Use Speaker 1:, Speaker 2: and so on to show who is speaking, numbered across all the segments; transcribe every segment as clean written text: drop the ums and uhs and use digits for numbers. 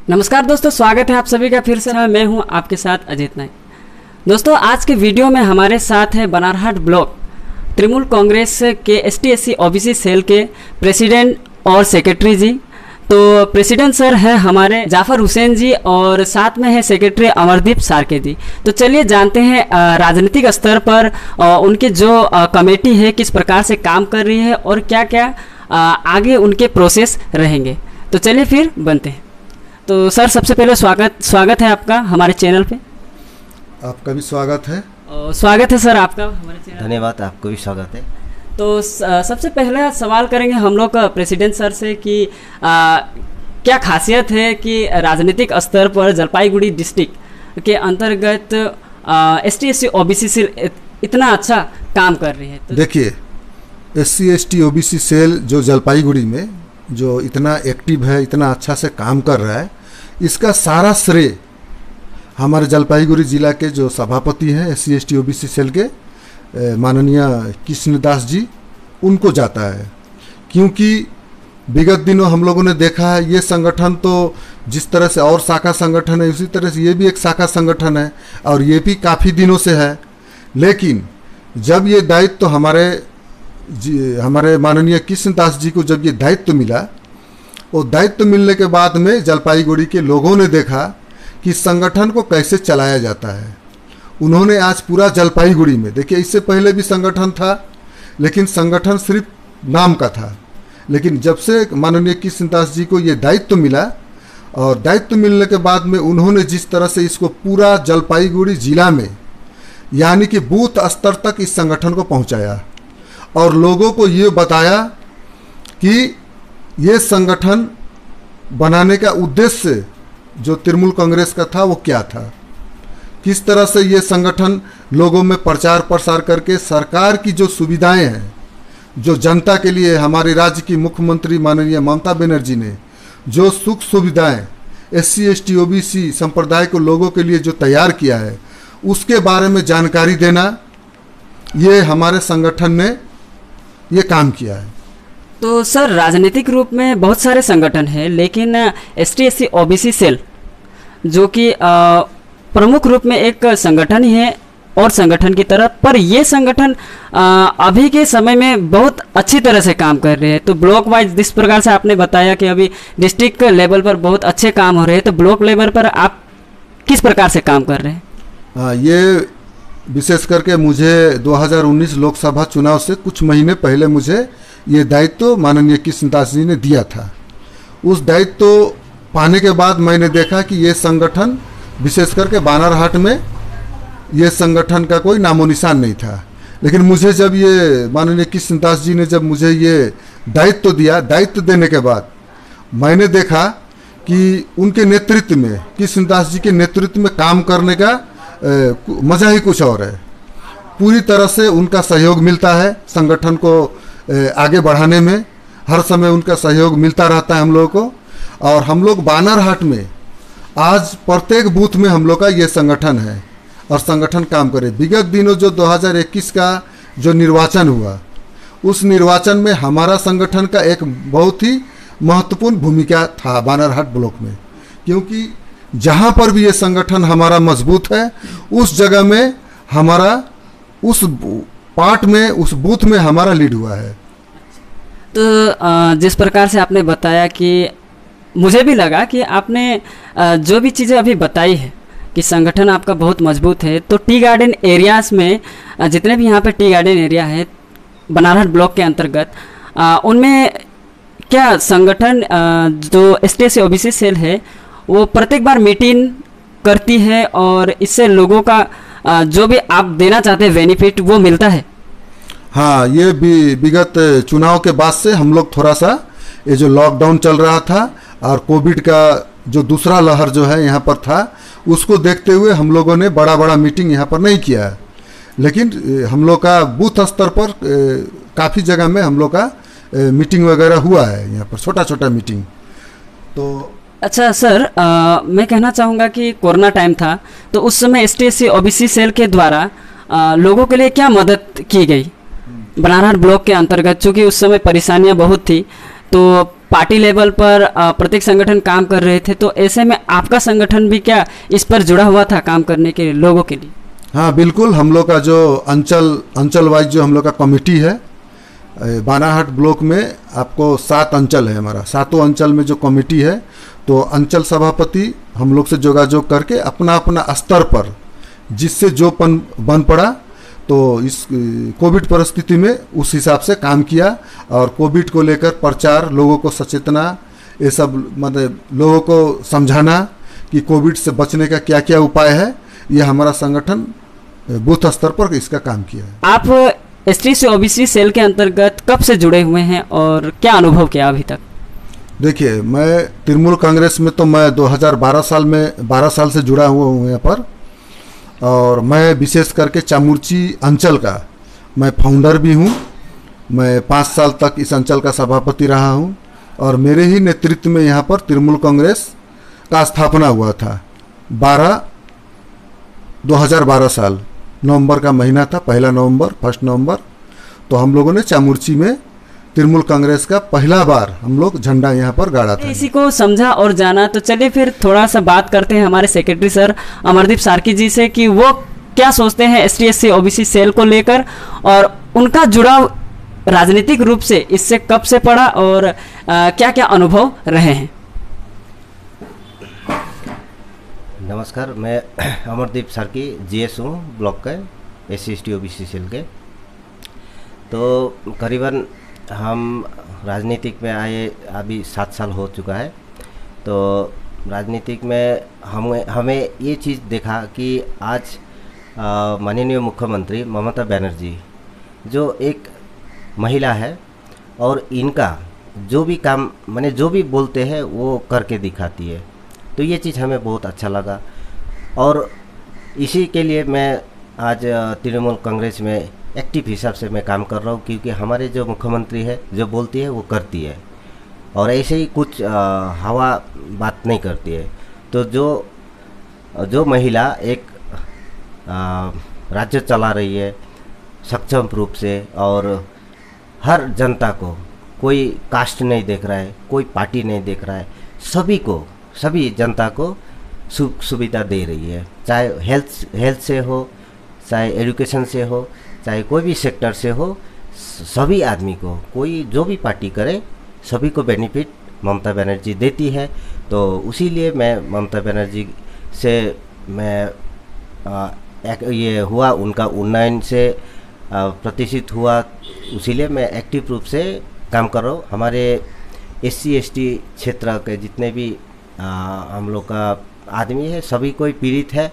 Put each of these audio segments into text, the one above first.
Speaker 1: नमस्कार दोस्तों, स्वागत है आप सभी का फिर से। मैं हूं आपके साथ अजीत नायक। दोस्तों, आज के वीडियो में हमारे साथ है बनारहाट ब्लॉक तृणमूल कांग्रेस के ST/SC OBC सेल के प्रेसिडेंट और सेक्रेटरी जी। तो प्रेसिडेंट सर है हमारे जाफर हुसैन जी और साथ में है सेक्रेटरी अमरदीप सारके जी। तो चलिए जानते हैं राजनीतिक स्तर पर उनके जो कमेटी है किस प्रकार से काम कर रही है और क्या क्या आगे उनके प्रोसेस रहेंगे। तो चलिए फिर बनते हैं। तो सर, सबसे पहले स्वागत है आपका हमारे चैनल पे।
Speaker 2: आपका भी स्वागत है।
Speaker 1: स्वागत है सर आपका हमारे चैनल।
Speaker 3: धन्यवाद, आपको भी स्वागत है।
Speaker 1: तो सबसे पहला सवाल करेंगे हम लोग प्रेसिडेंट सर से कि क्या खासियत है कि राजनीतिक स्तर पर जलपाईगुड़ी डिस्ट्रिक्ट के अंतर्गत ST/SC OBC सेल इतना अच्छा काम कर रही है। तो
Speaker 2: देखिए, SC/ST OBC सेल जो जलपाईगुड़ी में जो इतना एक्टिव है, इतना अच्छा से काम कर रहा है, इसका सारा श्रेय हमारे जलपाईगुड़ी जिला के जो सभापति हैं SC/ST OBC सेल के माननीय कृष्णदास जी, उनको जाता है। क्योंकि विगत दिनों हम लोगों ने देखा है ये संगठन तो जिस तरह से और शाखा संगठन है उसी तरह से ये भी एक शाखा संगठन है और ये भी काफ़ी दिनों से है। लेकिन जब ये दायित्व तो हमारे माननीय कृष्णदास जी को जब ये दायित्व मिला, वो दायित्व मिलने के बाद में जलपाईगुड़ी के लोगों ने देखा कि संगठन को कैसे चलाया जाता है। उन्होंने आज पूरा जलपाईगुड़ी में, देखिए इससे पहले भी संगठन था लेकिन संगठन सिर्फ नाम का था। लेकिन जब से माननीय कृष्णदास जी को ये दायित्व मिला और दायित्व मिलने के बाद में उन्होंने जिस तरह से इसको पूरा जलपाईगुड़ी जिला में यानी कि बूथ स्तर तक इस संगठन को पहुंचाया और लोगों को ये बताया कि ये संगठन बनाने का उद्देश्य जो तृणमूल कांग्रेस का था वो क्या था, किस तरह से ये संगठन लोगों में प्रचार प्रसार करके सरकार की जो सुविधाएं हैं, जो जनता के लिए हमारे राज्य की मुख्यमंत्री माननीय ममता बनर्जी ने जो सुख सुविधाएं SC/ST OBC संप्रदाय को लोगों के लिए जो तैयार किया है, उसके बारे में जानकारी देना, ये हमारे संगठन ने ये काम किया है।
Speaker 1: तो सर, राजनीतिक रूप में बहुत सारे संगठन हैं, लेकिन ST/SC OBC सेल जो कि प्रमुख रूप में एक संगठन ही है और संगठन की तरफ पर ये संगठन अभी के समय में बहुत अच्छी तरह से काम कर रहे हैं। तो ब्लॉक वाइज जिस प्रकार से आपने बताया कि अभी डिस्ट्रिक्ट लेवल पर बहुत अच्छे काम हो रहे हैं, तो ब्लॉक लेवल पर आप किस प्रकार से काम कर रहे हैं?
Speaker 2: हाँ, ये विशेष करके मुझे 2019 लोकसभा चुनाव से कुछ महीने पहले मुझे ये दायित्व माननीय कृष्णदास जी ने दिया था। उस दायित्व पाने के बाद मैंने देखा कि ये संगठन विशेष करके बानरहाट में ये संगठन का कोई नामो निशान नहीं था। लेकिन मुझे जब ये माननीय कृष्णदास जी ने जब मुझे ये दायित्व दिया, दायित्व देने के बाद मैंने देखा कि उनके नेतृत्व में, कृष्णदास जी के नेतृत्व में काम करने का मज़ा ही कुछ और है। पूरी तरह से उनका सहयोग मिलता है संगठन को आगे बढ़ाने में, हर समय उनका सहयोग मिलता रहता है हम लोगों को। और हम लोग बानरहाट में आज प्रत्येक बूथ में हम लोग का ये संगठन है और संगठन काम करे। विगत दिनों जो 2021 का जो निर्वाचन हुआ, उस निर्वाचन में हमारा संगठन का एक बहुत ही महत्वपूर्ण भूमिका था बानरहाट ब्लॉक में। क्योंकि जहाँ पर भी ये संगठन हमारा मजबूत है, उस जगह में हमारा उस पार्ट में, उस बूथ में हमारा लीड हुआ है।
Speaker 1: तो जिस प्रकार से आपने बताया कि मुझे भी लगा कि आपने जो भी चीज़ें अभी बताई है कि संगठन आपका बहुत मजबूत है, तो टी गार्डन एरियाज़ में जितने भी यहाँ पे टी गार्डन एरिया है बनारहाट ब्लॉक के अंतर्गत, उनमें क्या संगठन जो ST/SC OBC सेल है वो प्रत्येक बार मीटिंग करती है और इससे लोगों का जो भी आप देना चाहते हैं बेनिफिट वो मिलता है?
Speaker 2: हाँ, ये भी विगत चुनाव के बाद से हम लोग थोड़ा सा ये जो लॉकडाउन चल रहा था और कोविड का जो दूसरा लहर जो है यहाँ पर था, उसको देखते हुए हम लोगों ने बड़ा बड़ा मीटिंग यहाँ पर नहीं किया है। लेकिन हम लोग का बूथ स्तर पर काफ़ी जगह में हम लोग का मीटिंग वगैरह हुआ है, यहाँ पर छोटा छोटा मीटिंग। तो
Speaker 1: अच्छा सर, मैं कहना चाहूँगा कि कोरोना टाइम था, तो उस समय ST/SC OBC सेल के द्वारा लोगों के लिए क्या मदद की गई बनारहाट ब्लॉक के अंतर्गत? चूँकि उस समय परेशानियाँ बहुत थी, तो पार्टी लेवल पर प्रत्येक संगठन काम कर रहे थे, तो ऐसे में आपका संगठन भी क्या इस पर जुड़ा हुआ था काम करने के लोगों के लिए?
Speaker 2: हाँ बिल्कुल, हम लोग का जो अंचल वाइज जो हम लोग का कमेटी है, बानाहाट ब्लॉक में आपको 7 अंचल है, हमारा 7 अंचल में जो कमेटी है, तो अंचल सभापति हम लोग से जोगाजोग करके अपना अपना स्तर पर जिससे जो बन पड़ा, तो इस कोविड परिस्थिति में उस हिसाब से काम किया और कोविड को लेकर प्रचार, लोगों को सचेतना, ये सब मतलब लोगों को समझाना कि कोविड से बचने का क्या क्या उपाय है, ये हमारा संगठन बूथ स्तर पर इसका काम किया है।
Speaker 1: आप ST OBC सेल के अंतर्गत कब से जुड़े हुए हैं और क्या अनुभव किया अभी तक?
Speaker 2: देखिए, मैं तृणमूल कांग्रेस में तो मैं 12 साल से जुड़ा हुआ हूँ यहाँ पर, और मैं विशेष करके चामुर्ची अंचल का मैं फाउंडर भी हूँ। मैं 5 साल तक इस अंचल का सभापति रहा हूँ और मेरे ही नेतृत्व में यहाँ पर तृणमूल कांग्रेस का स्थापना हुआ था। 2012 साल नवंबर का महीना था, 1 नवंबर, तो हम लोगों ने चामुर्ची में तृणमूल कांग्रेस का पहला बार हम लोग झंडा यहाँ पर गाड़ा था।
Speaker 1: इसी को समझा और जाना, तो चलिए फिर थोड़ा सा बात करते हैं हमारे सेक्रेटरी सर अमरदीप सार्की जी से कि वो क्या सोचते हैं ST OBC सेल को लेकर और उनका जुड़ाव राजनीतिक रूप से इससे कब से पड़ा और क्या क्या अनुभव रहे हैं।
Speaker 3: नमस्कार, मैं अमरदीप सार्की GS हूँ ब्लॉक के ST OBC सेल के। तो करीबन हम राजनीतिक में आए अभी 7 साल हो चुका है। तो राजनीतिक में हमें ये चीज़ देखा कि आज माननीय मुख्यमंत्री ममता बनर्जी जो एक महिला है और इनका जो भी काम माने जो भी बोलते हैं वो करके दिखाती है, तो ये चीज़ हमें बहुत अच्छा लगा। और इसी के लिए मैं आज तृणमूल कांग्रेस में एक्टिव हिसाब से मैं काम कर रहा हूँ, क्योंकि हमारे जो मुख्यमंत्री है जो बोलती है वो करती है और ऐसे ही कुछ हवा बात नहीं करती है। तो जो महिला एक राज्य चला रही है सक्षम रूप से और हर जनता को, कोई कास्ट नहीं देख रहा है, कोई पार्टी नहीं देख रहा है, सभी जनता को सुख सुविधा दे रही है, चाहे हेल्थ से हो, चाहे एजुकेशन से हो, चाहे कोई भी सेक्टर से हो, सभी आदमी को, कोई जो भी पार्टी करे सभी को बेनिफिट ममता बनर्जी देती है। तो उसी लिए मैं ममता बनर्जी से मैं ये हुआ, उनका उन्नयन से प्रतिष्ठित हुआ, उसीलिए मैं एक्टिव रूप से काम कर रहा हूँ। हमारे SC ST क्षेत्र के जितने भी हम लोग का आदमी है, सभी कोई पीड़ित है,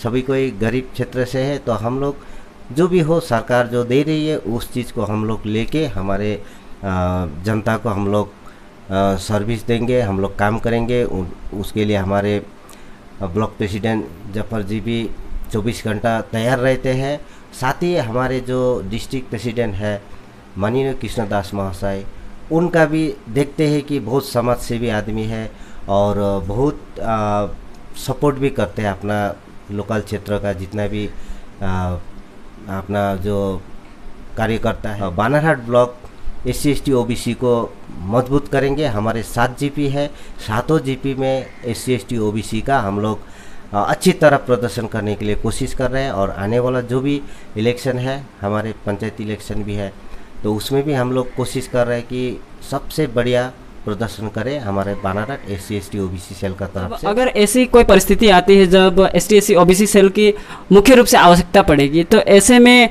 Speaker 3: सभी कोई गरीब क्षेत्र से है। तो हम लोग जो भी हो, सरकार जो दे रही है उस चीज़ को हम लोग लेके हमारे जनता को हम लोग सर्विस देंगे, हम लोग काम करेंगे। उसके लिए हमारे ब्लॉक प्रेसिडेंट जफर जी भी 24 घंटा तैयार रहते हैं। साथ ही हमारे जो डिस्ट्रिक्ट प्रेसिडेंट है माननीय कृष्णदास महाशय, उनका भी देखते हैं कि बहुत समाज सेवी आदमी है और बहुत सपोर्ट भी करते हैं अपना लोकल क्षेत्र का जितना भी अपना जो कार्यकर्ता है। बानारहाट ब्लॉक SC ST OBC को मजबूत करेंगे। हमारे 7 GP है, 7 GP में SC ST OBC का हम लोग अच्छी तरह प्रदर्शन करने के लिए कोशिश कर रहे हैं। और आने वाला जो भी इलेक्शन है, हमारे पंचायती इलेक्शन भी है, तो उसमें भी हम लोग कोशिश कर रहे हैं कि सबसे बढ़िया प्रदर्शन करें हमारे बानारहाट SC ST OBC सेल का तरफ से।
Speaker 1: अगर ऐसी कोई परिस्थिति आती है जब ST SC OBC सेल की मुख्य रूप से आवश्यकता पड़ेगी, तो ऐसे में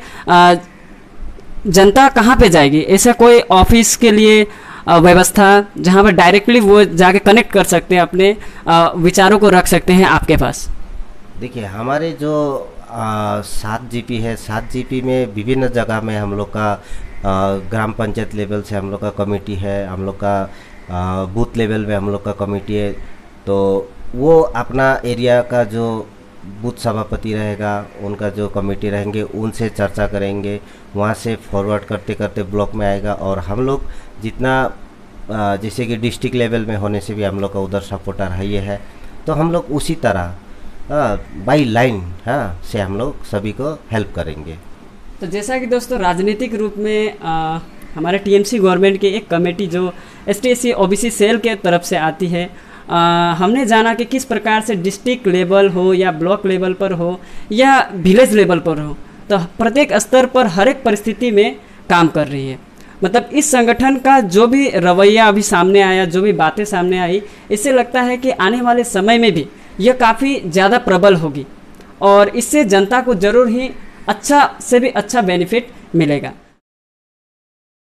Speaker 1: जनता कहाँ पे जाएगी? ऐसा कोई ऑफिस के लिए व्यवस्था जहाँ पर डायरेक्टली वो जाके कनेक्ट कर सकते हैं, अपने विचारों को रख सकते हैं आपके पास?
Speaker 3: देखिए, हमारे जो 7 GP है, 7 GP में विभिन्न जगह में हम लोग का ग्राम पंचायत लेवल से हम लोग का कमेटी है, हम लोग का बूथ लेवल में हम लोग का कमेटी है। तो वो अपना एरिया का जो बूथ सभापति रहेगा, उनका जो कमेटी रहेंगे, उनसे चर्चा करेंगे, वहाँ से फॉरवर्ड करते करते ब्लॉक में आएगा। और हम लोग जितना जैसे कि डिस्ट्रिक्ट लेवल में होने से भी हम लोग का उधर सपोर्टर है ये है, तो हम लोग उसी तरह बाई लाइन से हम लोग सभी को हेल्प करेंगे।
Speaker 1: तो जैसा कि दोस्तों राजनीतिक रूप में हमारे टीएमसी गवर्नमेंट की एक कमेटी जो ST/SC OBC सेल के तरफ से आती है, हमने जाना कि किस प्रकार से डिस्ट्रिक्ट लेवल हो या ब्लॉक लेवल पर हो या विलेज लेवल पर हो, तो प्रत्येक स्तर पर हर एक परिस्थिति में काम कर रही है। मतलब इस संगठन का जो भी रवैया अभी सामने आया, जो भी बातें सामने आई, इससे लगता है कि आने वाले समय में भी यह काफ़ी ज़्यादा प्रबल होगी और इससे जनता को ज़रूर ही अच्छा से भी अच्छा बेनिफिट मिलेगा।